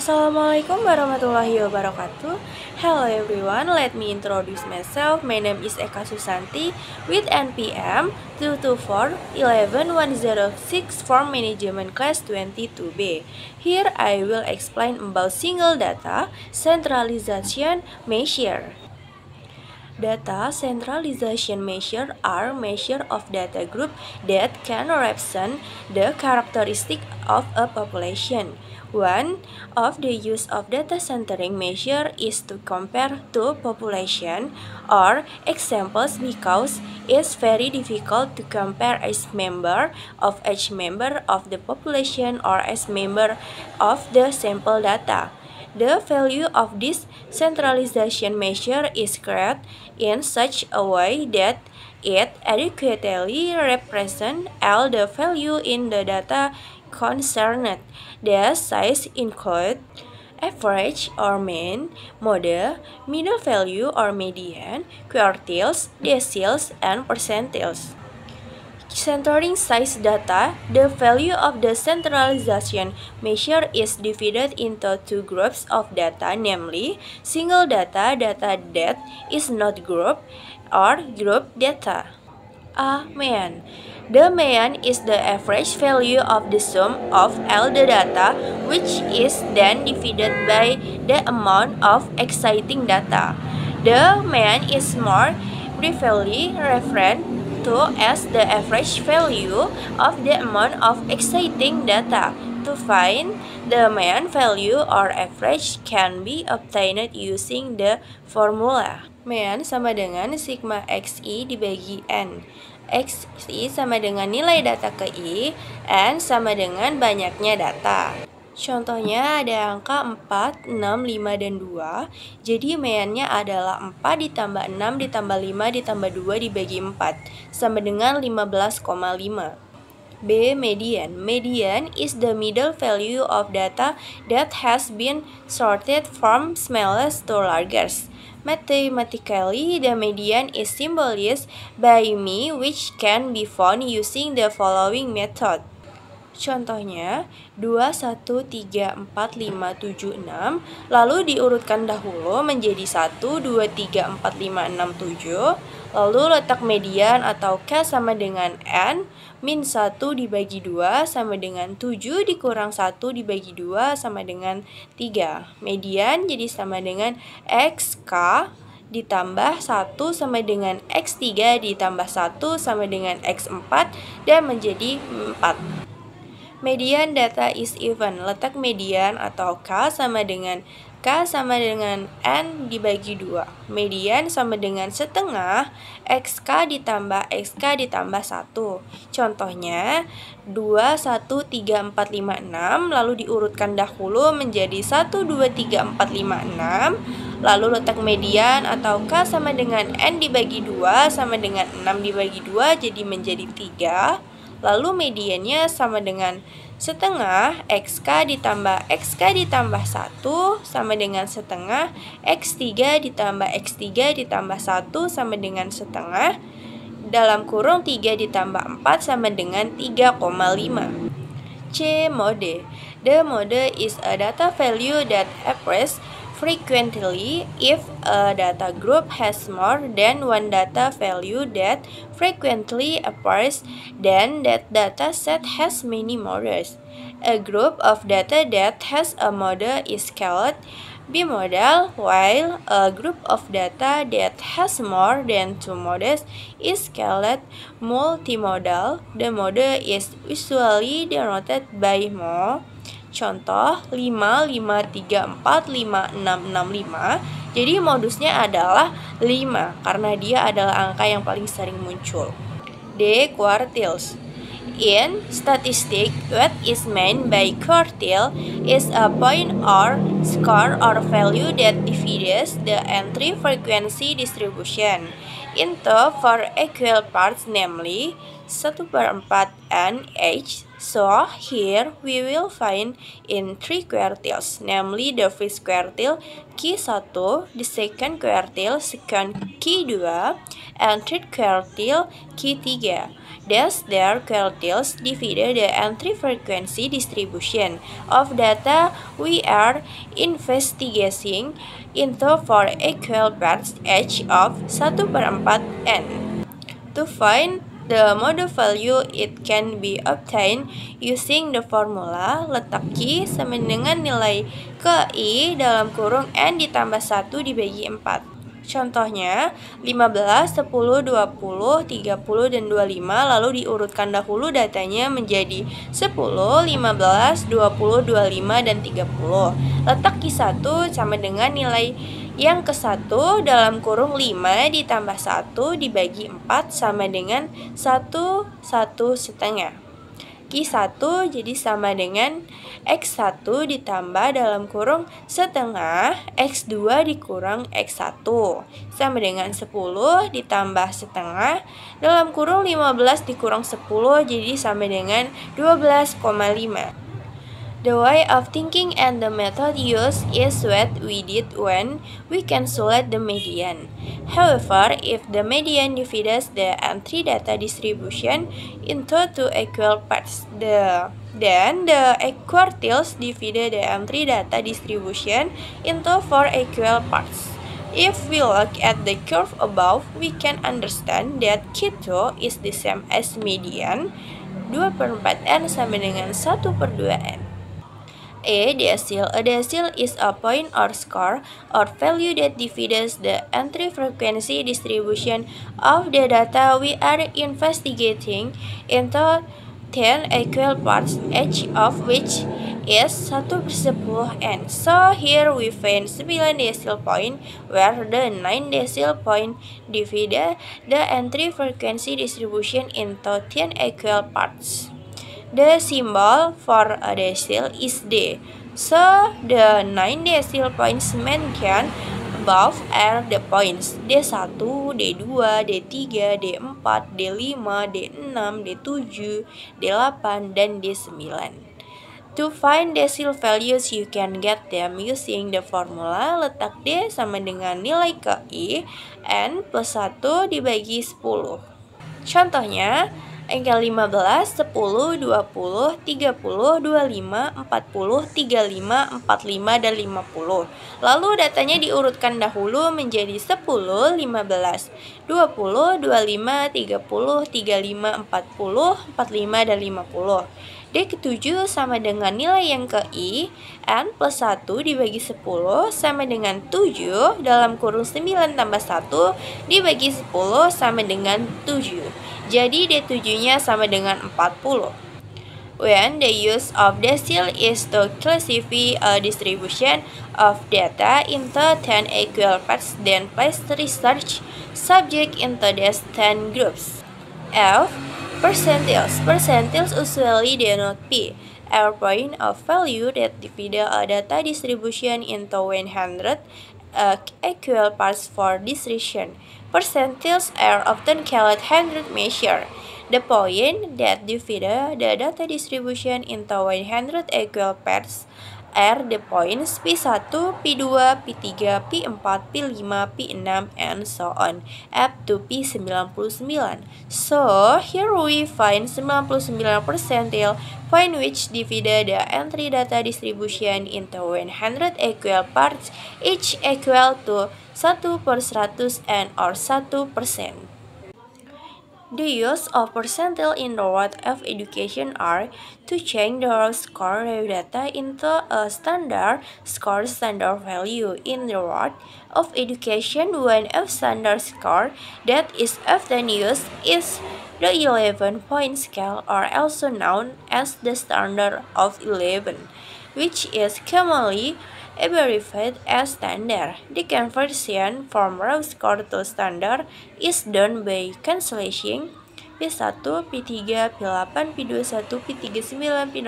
Assalamualaikum warahmatullahi wabarakatuh. Hello everyone, let me introduce myself. My name is Eka Susanti with NPM 224-11106 from Management Class 22B. Here I will explain about single data centralization measure. Data centralization measure are measure of data group that can represent the characteristic of a population. One of the use of data centering measure is to compare two population or examples because it's very difficult to compare as member of each member of the population or as member of the sample data. The value of this centralization measure is created in such a way that it adequately represents all the value in the data concerned. The size include average or mean, mode, middle value or median, quartiles, deciles, and percentiles. Centering size data, the value of the centralization measure is divided into two groups of data, namely single data, data that is not group, or group data. A mean. The mean is the average value of the sum of all the data, which is then divided by the amount of exciting data. The mean is more briefly referred to as the average value of the amount of exciting data. To find the mean value or average can be obtained using the formula. Mean sama dengan sigma xi dibagi n. Xi sama dengan nilai data ke I, n sama dengan banyaknya data. Contohnya ada angka 4, 6, 5, dan 2. Jadi meannya adalah 4 ditambah 6 ditambah 5 ditambah 2 dibagi 4 sama dengan 15,5. B. Median. Median is the middle value of data that has been sorted from smallest to largest. Mathematically, the median is symbolized by me, which can be found using the following method. Contohnya 2, 1, 3, 4, 5, 7, 6. Lalu diurutkan dahulu menjadi 1, 2, 3, 4, 5, 6, 7. Lalu letak median atau K sama dengan N min 1 dibagi 2 sama dengan 7 dikurang 1 dibagi 2 sama dengan 3. Median jadi sama dengan XK ditambah 1 sama dengan X3 ditambah 1 sama dengan X4 dan menjadi 4. Median data is even. Letak median atau K sama dengan N dibagi 2. Median sama dengan setengah XK ditambah XK ditambah 1. Contohnya 2, 1, 3, 4, 5, 6. Lalu diurutkan dahulu menjadi 1, 2, 3, 4, 5, 6. Lalu letak median atau K sama dengan N dibagi 2 sama dengan 6 dibagi 2 jadi menjadi 3. Lalu mediannya sama dengan setengah XK ditambah XK ditambah 1 sama dengan setengah X3 ditambah X3 ditambah 1 sama dengan setengah dalam kurung 3 ditambah 4 sama dengan 3,5. C. Mode. The mode is a data value that appears frequently if a data group has more than one data value that frequently appears, then that data set has many modes. A group of data that has a mode is called bimodal, while a group of data that has more than two modes is called multimodal. The mode is usually denoted by mo. Contoh 5, 5, 3, 4, 5, 6, 6, 5. Jadi modusnya adalah 5 karena dia adalah angka yang paling sering muncul. D. Quartiles. In statistics, what is meant by quartile is a point or score or value that divides the entry frequency distribution into 4 equal parts, namely 1/4 and h. So here we will find in 3 quartiles, namely the first quartile Q1, the second quartile Q2, and third quartile Q3. Thus, their quartiles divided the entry frequency distribution of data we are investigating into 4 equal parts h of 1/4 n. To find the mode value, it can be obtained using the formula. Letak Q sama dengan nilai KI dalam kurung N ditambah 1 dibagi 4. Contohnya 15, 10, 20, 30, dan 25, lalu diurutkan dahulu datanya menjadi 10, 15, 20, 25, dan 30. Letak Q1 sama dengan nilai yang ke-1 dalam kurung 5 ditambah 1 dibagi 4 sama dengan 1, 1/2. Q1 jadi sama dengan X1 ditambah dalam kurung setengah X2 dikurang X1 sama dengan 10 ditambah setengah dalam kurung 15 dikurang 10 jadi sama dengan 12,5. The way of thinking and the method used is what we did when we calculate the median. However, if the median divides the entry data distribution into 2 equal parts, then the quartiles divide the entry data distribution into 4 equal parts. If we look at the curve above, we can understand that Q2 is the same as median 2/4 n sama dengan 1/2 n. A decile is a point or score or value that divides the entry frequency distribution of the data we are investigating into 10 equal parts, each of which is 1/10 n. So here we find 9 decile point, where the 9 decile point divide the entry frequency distribution into 10 equal parts. The symbol for a decile is D. So the 9 decile points mentioned above are the points D1, D2, D3, D4, D5, D6, D7, D8, dan D9. To find decile values, you can get them using the formula. Letak D sama dengan nilai KI N plus 1 dibagi 10. Contohnya, angka 15, 10, 20, 30, 25, 40, 35, 45, dan 50. Lalu datanya diurutkan dahulu menjadi 10, 15, 20, 25, 30, 35, 40, 45, dan 50. D ke-7 sama dengan nilai yang ke-I, N plus 1 dibagi 10 sama dengan 7 dalam kurung 9 tambah 1 dibagi 10 sama dengan 7. Jadi D7-nya sama dengan 40. When the use of decile is to classify a distribution of data into 10 equal parts, then place the research subject into these 10 groups. F. Percentiles. Percentiles usually denote P, a point of value that divide a data distribution into 100 equal parts for decision. Percentiles are often called 100 measure. The point that divide the data distribution into 100 equal parts are the points P1, P2, P3, P4, P5, P6, and so on, up to P99. So, here we find 99 percentile point which divide the entry data distribution into 100 equal parts, each equal to 1/100 and or 1%. The use of percentile in the world of education are to change the raw score data into a standard score standard value. In the world of education, one of standard score that is often used is the 11-point scale, or also known as the standard of 11, which is commonly abbreviated as standard. The conversion from raw score to standard is done by cancelling P1, P3, P8, P21, P39, P61,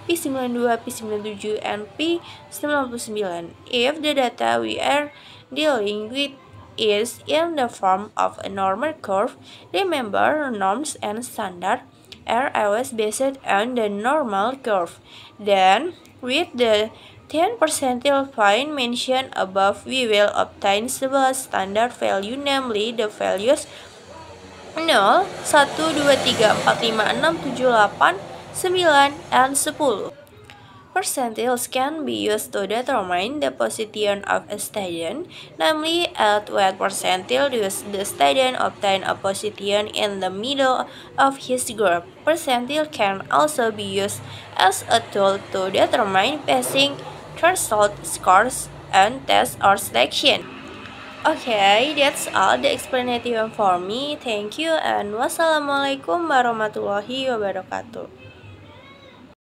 P79, P92, P97, and P99. If the data we are dealing with is in the form of a normal curve. Remember, norms and standards are always based on the normal curve. Then, with the 10 percentile point mentioned above, we will obtain several standard value, namely the values 0, 1, 2, 3, 4, 5, 6, 7, 8, 9, and 10. Percentiles can be used to determine the position of a student, namely at what percentile does the student obtain a position in the middle of his group. Percentile can also be used as a tool to determine passing threshold scores and test or selection. Okay, that's all the explanation for me. Thank you and wassalamualaikum warahmatullahi wabarakatuh.